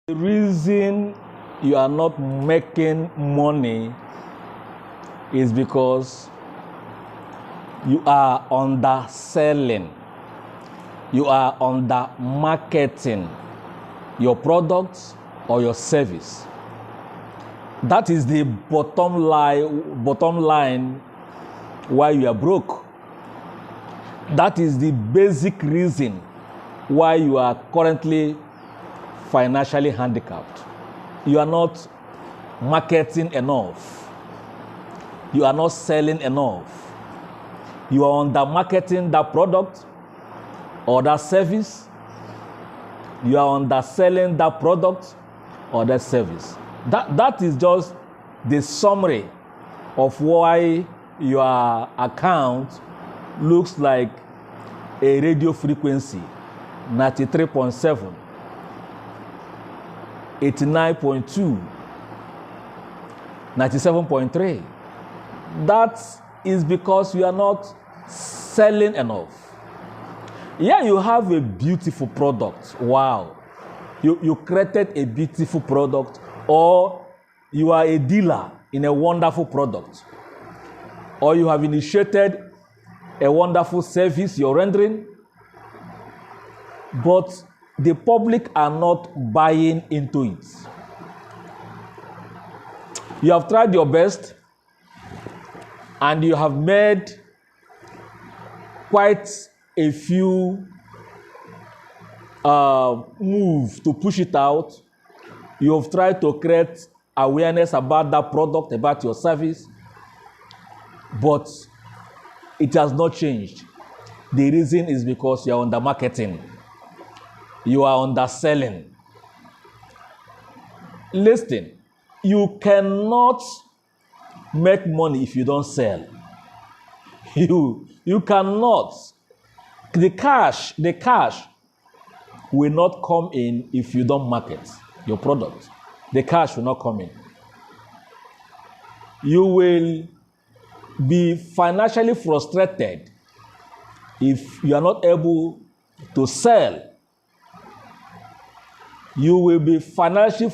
The reason you are not making money is because you are underselling. You are under marketing your products or your service. That is the bottom line why you are broke. That is the basic reason why you are currently financially handicapped. You are not marketing enough. You are not selling enough. You are under marketing that product or that service. You are underselling that product or that service. That is just the summary of why your account looks like a radio frequency, 93.7, 89.2, 97.3. That is because you are not selling enough. Yeah, you have a beautiful product. Wow. You created a beautiful product, or you are a dealer in a wonderful product, or you have initiated a wonderful service you're rendering, but the public are not buying into it. You have tried your best and you have made quite a few moves to push it out. You have tried to create awareness about that product, about your service, but it has not changed. The reason is because you are under marketing. You are underselling. Listen, you cannot make money if you don't sell. You cannot. The cash will not come in if you don't market your product. The cash will not come in. You will be financially frustrated if you are not able to sell. You will be financially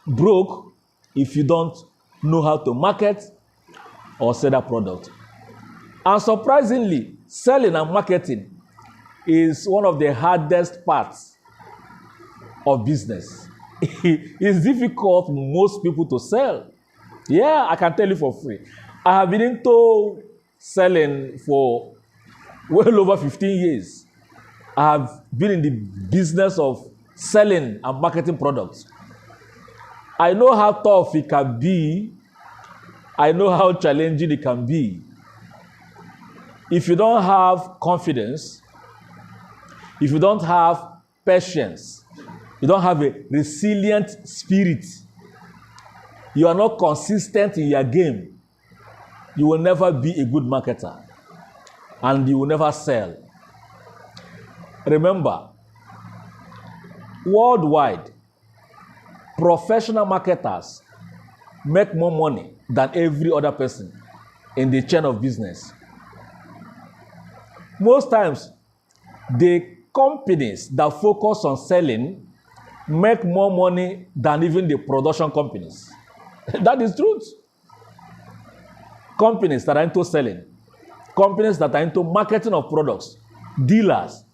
broke if you don't know how to market or sell that product. And surprisingly, selling and marketing is one of the hardest parts of business. It's difficult for most people to sell. Yeah, I can tell you for free. I have been into selling for well over 15 years. I have been in the business of selling and marketing products. I know how tough it can be. I know how challenging it can be. If you don't have confidence, if you don't have patience, you don't have a resilient spirit, you are not consistent in your game, you will never be a good marketer and you will never sell. Remember, worldwide, professional marketers make more money than every other person in the chain of business. Most times, the companies that focus on selling make more money than even the production companies. That is truth. Companies that are into selling, companies that are into marketing of products, dealers,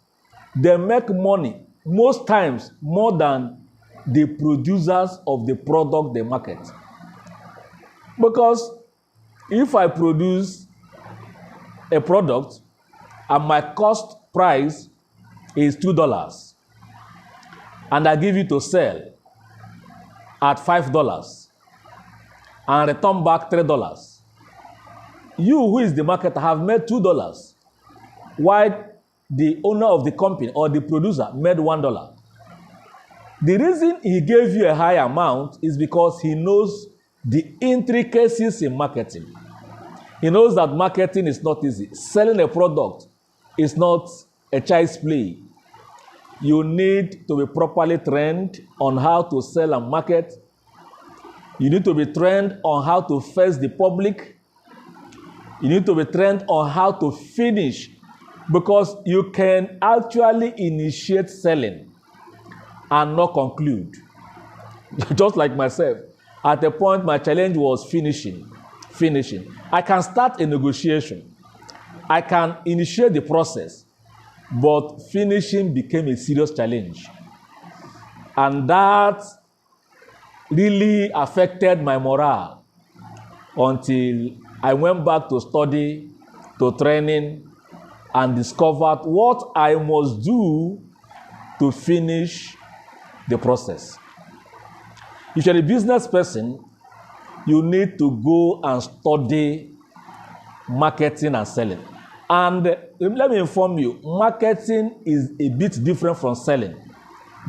they make money most times more than the producers of the product they market. Because if I produce a product and my cost price is $2 and I give it to sell at $5 and return back $3, you who is the marketer have made $2, while the owner of the company or the producer made $1. The reason he gave you a high amount is because he knows the intricacies in marketing. He knows that marketing is not easy. Selling a product is not a child's play. You need to be properly trained on how to sell and market. You need to be trained on how to face the public. You need to be trained on how to finish, because you can actually initiate selling and not conclude. Just like myself, at a point my challenge was finishing. I can start a negotiation. I can initiate the process, but finishing became a serious challenge. And that really affected my morale until I went back to study, to training, and discovered what I must do to finish the process. If you're a business person, you need to go and study marketing and selling. And let me inform you, marketing is a bit different from selling.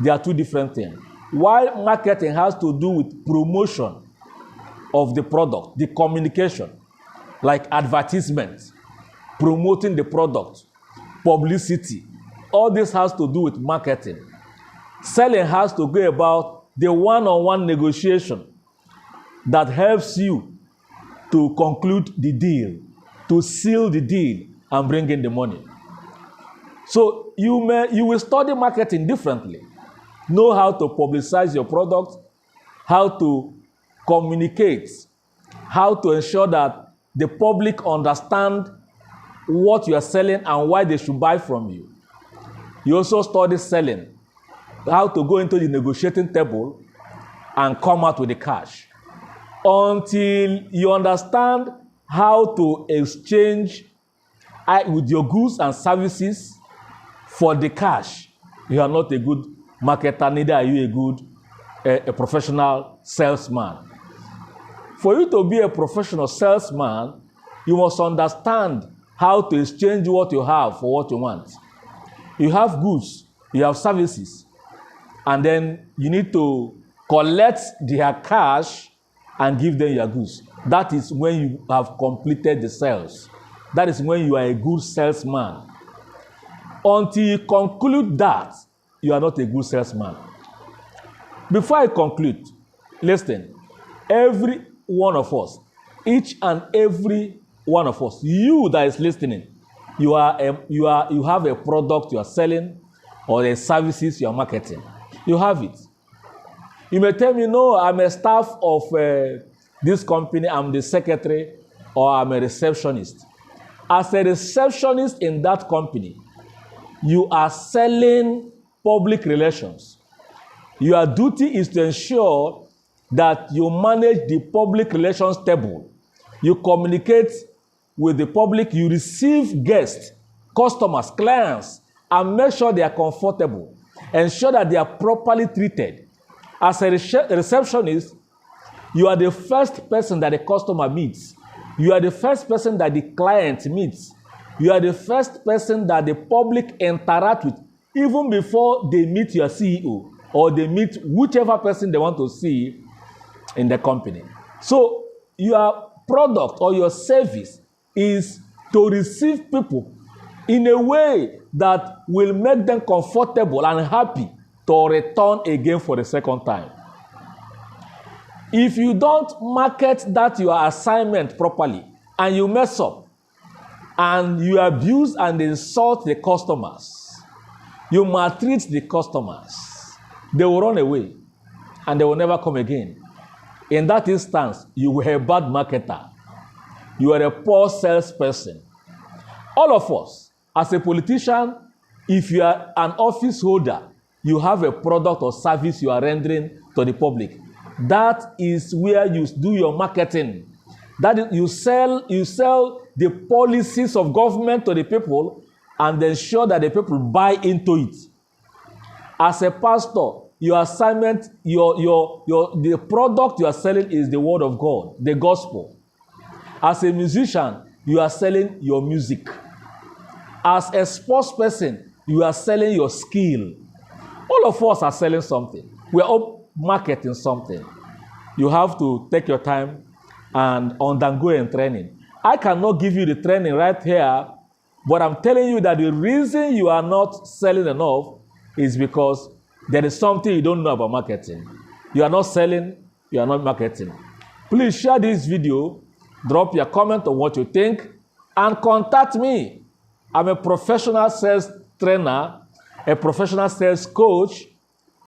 They are two different things. While marketing has to do with promotion of the product, the communication, like advertisement, promoting the product, publicity, all this has to do with marketing. Selling has to go about the one-on-one negotiation that helps you to conclude the deal, to seal the deal and bring in the money. So you will study marketing differently. Know how to publicize your product, how to communicate, how to ensure that the public understand what you are selling and why they should buy from you. You also study selling, how to go into the negotiating table and come out with the cash. Until you understand how to exchange with your goods and services for the cash, you are not a good marketer, neither are you a good a professional salesman. For you to be a professional salesman, you must understand how to exchange what you have for what you want. You have goods, you have services, and then you need to collect their cash and give them your goods. That is when you have completed the sales. That is when you are a good salesman. Until you conclude that, you are not a good salesman. Before I conclude, listen, every one of us, each and every one of us, you that is listening, you have a product you are selling or a services you are marketing. You have it. You may tell me, no, I'm a staff of this company, I'm the secretary, or I'm a receptionist. As a receptionist in that company, you are selling public relations. Your duty is to ensure that you manage the public relations table. You communicate with the public, you receive guests, customers, clients, and make sure they are comfortable. Ensure that they are properly treated. As a receptionist, you are the first person that the customer meets. You are the first person that the client meets. You are the first person that the public interact with, even before they meet your CEO or they meet whichever person they want to see in the company. So your product or your service is to receive people in a way that will make them comfortable and happy to return again for the second time. If you don't market that your assignment properly and you mess up and you abuse and insult the customers, you maltreat the customers, they will run away and they will never come again. In that instance, you were a bad marketer. You are a poor salesperson. All of us, as a politician, if you are an office holder, you have a product or service you are rendering to the public. That is where you do your marketing. That is, you sell the policies of government to the people and ensure that the people buy into it. As a pastor, your assignment, the product you are selling is the word of God, the gospel. As a musician, you are selling your music. As a sports person, you are selling your skill. All of us are selling something. We are all marketing something. You have to take your time and undergo a training. I cannot give you the training right here, but I'm telling you that the reason you are not selling enough is because there is something you don't know about marketing. You are not selling, you are not marketing. Please share this video, drop your comment on what you think, and contact me. I'm a professional sales trainer, a professional sales coach,